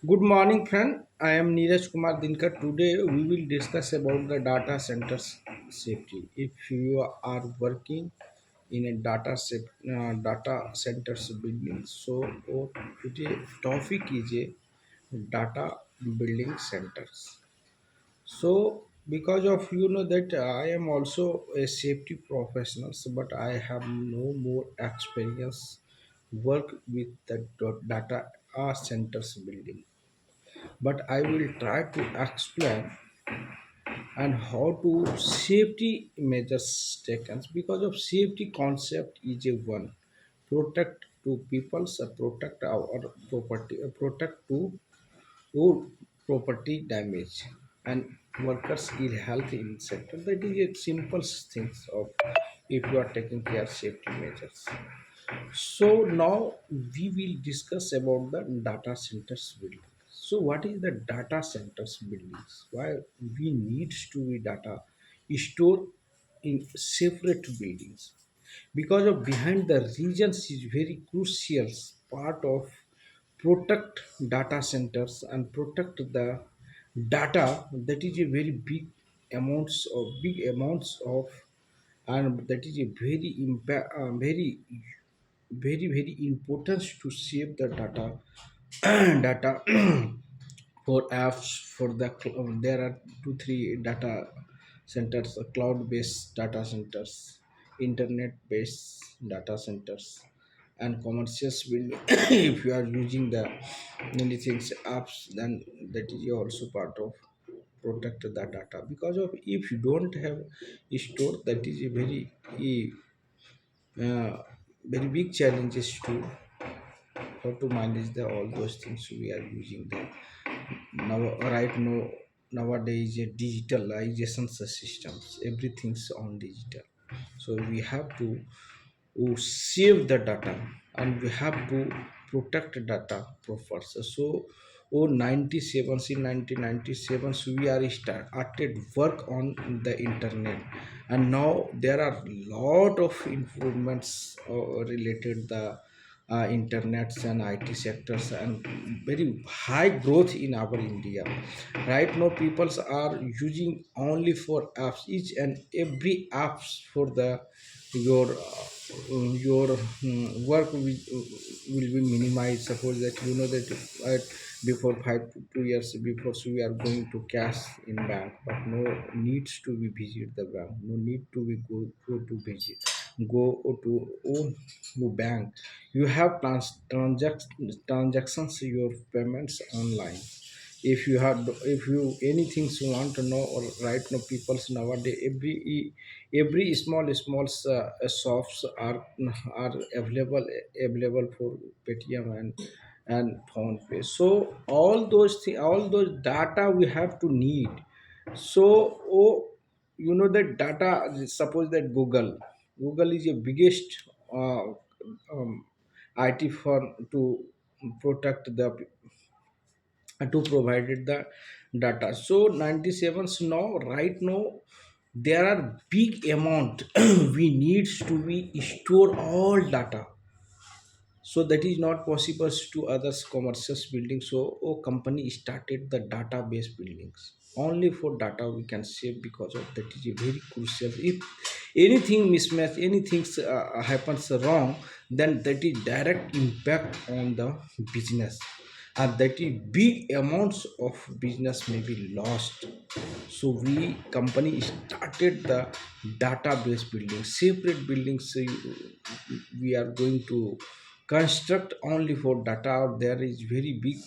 Good morning, friend. I am Neeraj Kumar Dinkar. Today we will discuss about the data centers safety. If you are working in a data centers building, so today topic is a data building centers. So because of that I am also a safety professional, but I have no more experience work with the data centers building, but I will try to explain and how to safety measures taken because of safety concept is a one protect to people's protect our property protect to or property damage and workers ill health in sector that is a simple things of if you are taking care safety measures. So now we will discuss about the data centers building. So what is the data centers buildings? Why we need to be data stored in separate buildings? Because of behind the regions is very crucial part of protect data centers and protect the data that is a very big amounts of and that is a very important to save the data data for apps for there are two three data centers, cloud based data centers, internet based data centers, and commercial building. If you are using the many things apps, then that is also part of protect the data because of if you don't have store, that is a uh, very big challenges to how to manage the all those things we are using them now. Right now, nowadays digitalization systems, everything's on digital, so we have to save the data and we have to protect data proper. So oh 97 in 1997 so we are started work on the internet, and now there are lot of improvements related the internets and IT sectors and very high growth in our India. Right now, people are using only for apps, each and every apps for the your work will be minimized. Suppose that you know that before 5 to 2 years before, so we are going to cash in bank, but no needs to be visit the bank, no need to be go to visit go to bank. You have transactions your payments online. If you anything you want to know, or right now people's nowadays every small shops are available for Paytm and phone pay. So all those data we have to need. So that data, suppose that Google is the biggest IT firm to protect the to provided the data. So 97 now right now there are big amount we needs to be store all data, so that is not possible to others commercial buildings. So company started the database buildings only for data we can save, because of that is a very crucial. If anything mismatch, anything happens wrong, then that is direct impact on the business, and that is big amounts of business may be lost. So we company started the database building separate buildings. We are going to construct only for data. There is very big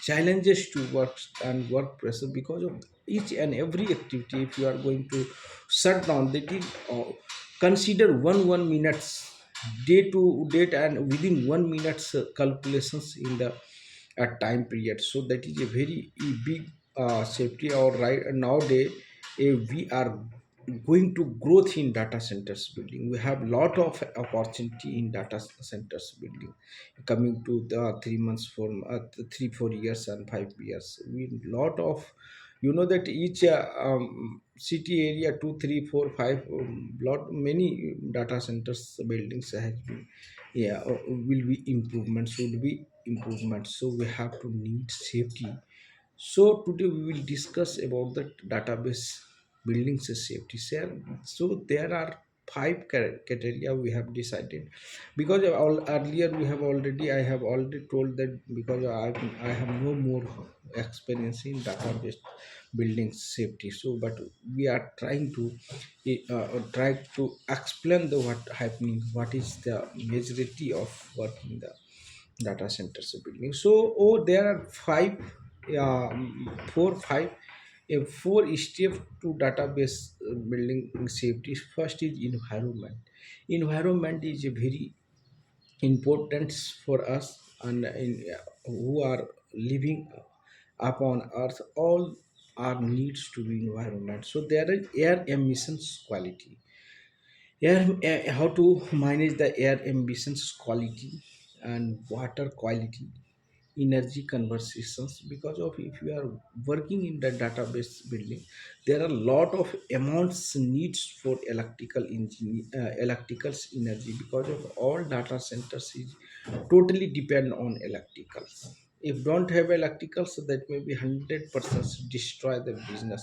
challenges to work and work pressure because of each and every activity. If you are going to shut down, that is consider one minutes day to date, and within 1 minutes calculations in the time period. So that is a very big safety. Or right nowadays, we are going to growth in data centers building. We have lot of opportunity in data centers building coming to the 3 months, 3 4 years and 5 years. We lot of that each city area 2 3 4 5 lot many data centers buildings has been, yeah, will be improvements, will be improvement, so we have to need safety. So today we will discuss about the database buildings safety share. So there are five criteria we have decided, because earlier we have already I have already told that, because I have no more experience in database building safety. So but we are trying to try to explain the what happening, what is the majority of work in the data centers building. So, oh, there are five, four, five, four steps to database building safety. First is environment. Environment is a very important for us, and who are living upon Earth. All our needs to be environment. So there is air emissions quality. How to manage the air emissions quality and water quality, energy conversations, because of if you are working in the database building, there are a lot of amounts needs for electricals energy, because of all data centers is totally depend on electricals. If don't have electricals, that may be 100% destroy the business.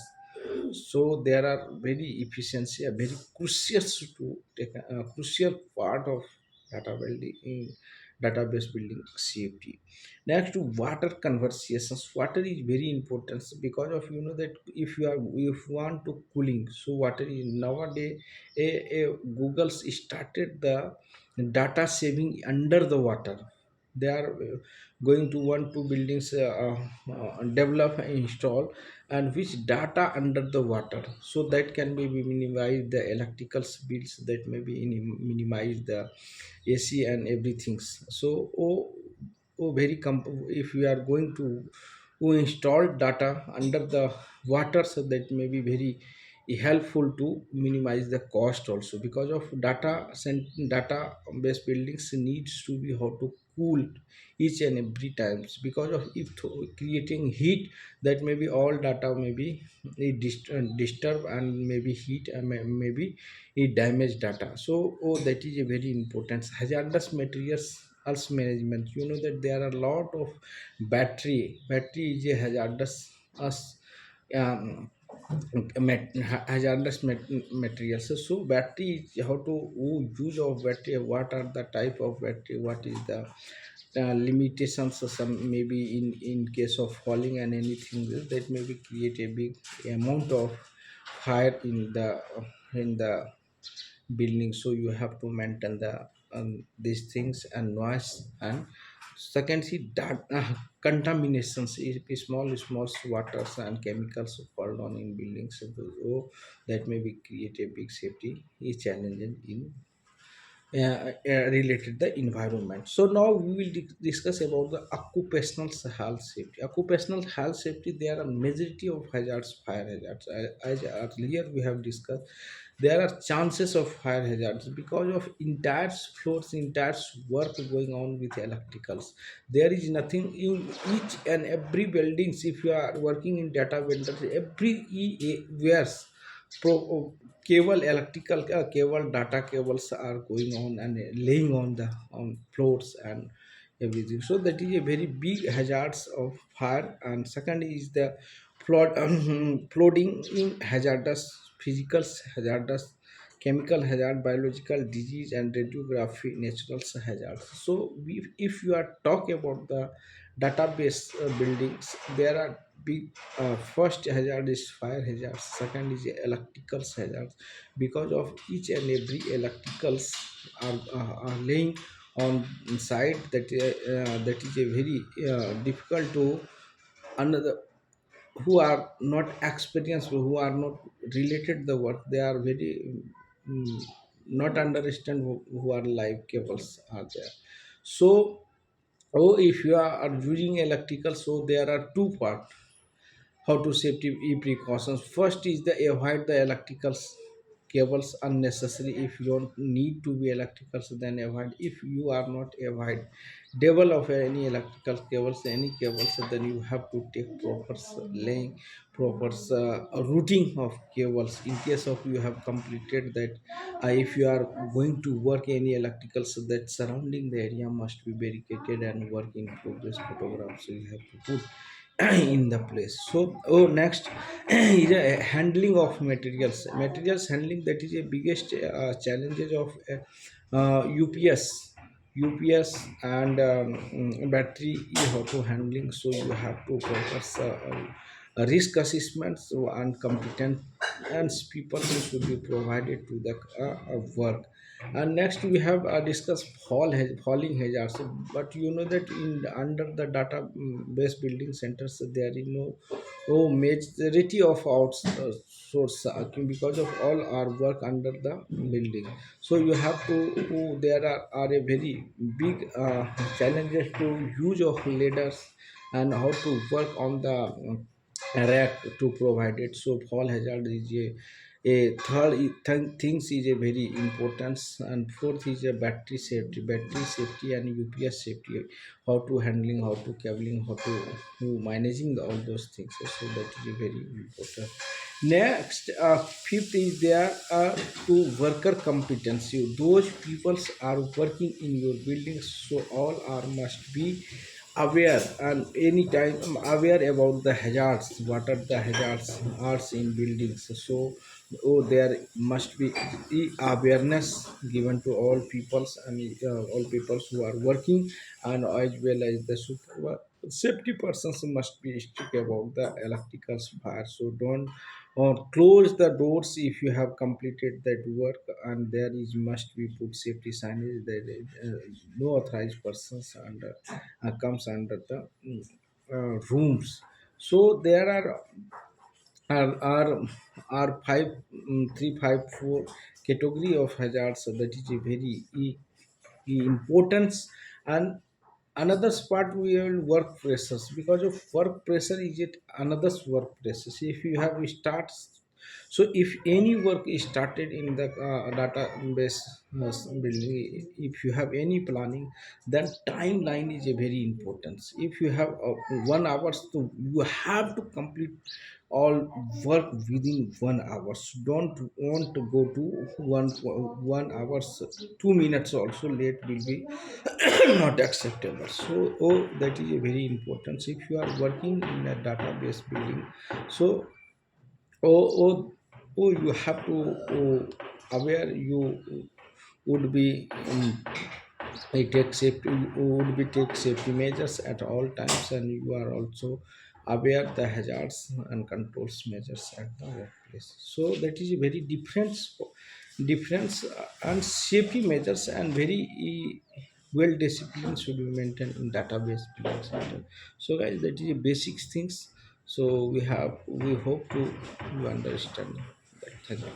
So there are very efficiency, a very crucial to take a crucial part of data building, database building safety. Next, to water conversations. Water is very important, because of that if you are, if you want to cooling, so water is nowadays Google started the data saving under the water. They are going to one two buildings develop and install, and which data under the water, so that can be minimize the electrical bills, that may be minimize the AC and everything. So very if we are going to install data under the water, so that may be very helpful to minimize the cost also, because of data based buildings needs to be how to cool each and every times, because of if creating heat, that may be all data may be disturb and maybe heat and maybe it damage data. So that is a very important hazardous materials also management. That there are a lot of battery is a hazardous us um, hazardous materials. So battery is how to use of battery, what are the type of battery, what is the limitations, some maybe in case of falling and anything, that may be create a big amount of fire in the building. So you have to maintain the these things and noise. And second see that contaminations is small waters and chemicals fall down in buildings. So that may be create a big safety is challenging in related the environment. So now we will discuss about the occupational health safety. Occupational health safety, there are majority of hazards, fire hazards. As earlier we have discussed, there are chances of fire hazards because of entire floors, entire work going on with electricals. There is nothing in each and every buildings. If you are working in data centers, every wears pro cable, electrical cable, data cables are going on and laying on the on floors and everything. So that is a very big hazards of fire. And second is the flooding in hazardous, physical hazardous, chemical hazard, biological disease, and radiography natural hazards. So if you are talking about the database buildings, there are big first hazard is fire hazard, second is electrical hazards, because of each and every electricals are laying on site, that is a very difficult to another who are not experienced, who are not related the work, they are very mm, not understand who are live cables are there. So if you are using electrical, so there are two parts how to safety precautions. First is the avoid the electricals cables unnecessary. If you don't need to be electricals, then avoid. If you are not avoid, devil of any electrical cables, any cables, then you have to take proper laying, proper routing of cables. In case of you have completed that, if you are going to work any electrical, so that surrounding the area must be barricaded and work in progress photograph, so you have to put in the place. So next is a handling of materials handling. That is a biggest challenges of UPS and battery auto handling. So you have to focus risk assessments, so, and competent and people who should be provided to the work. And next we have discussed falling hazards. But you know that in under the data based building centers, there is no majority of outsource because of all our work under the building. So you have to there are a very big challenges to use of ladders and how to work on the rack to provide it. So fall hazard is a third things is a very importance. And fourth is a battery safety and UPS safety, how to handling, how to cabling, how to managing all those things. So that is a very important. Next, fifth is there to worker competency. Those peoples are working in your buildings, so all are must be aware and anytime aware about the hazards. What are the hazards are in buildings? So there must be awareness given to all peoples and all peoples who are working, and as well as the safety persons must be strict about the electrical fire. So don't close the doors if you have completed that work, and there is must be put safety signage that no authorized persons comes under the rooms. So there are five 354 category of hazards. So that is a very importance. And another part we will work pressures, because of work pressure is it another work pressures. If you have starts, so if any work is started in the database building, if you have any planning, then timeline is a very important. If you have 1 hour, so you have to complete all work within 1 hour. So don't want to go to 1 hours 2 minutes also late will be not acceptable. So that is a very important. If you are working in a database building, so you have to aware you would be I take safety, would be take safety measures at all times, and you are also aware the hazards and controls measures at the workplace. So that is a very difference and safety measures and very well discipline should be maintained in database building center. So guys, that is a basic things. So we hope to you understand that. Thank you.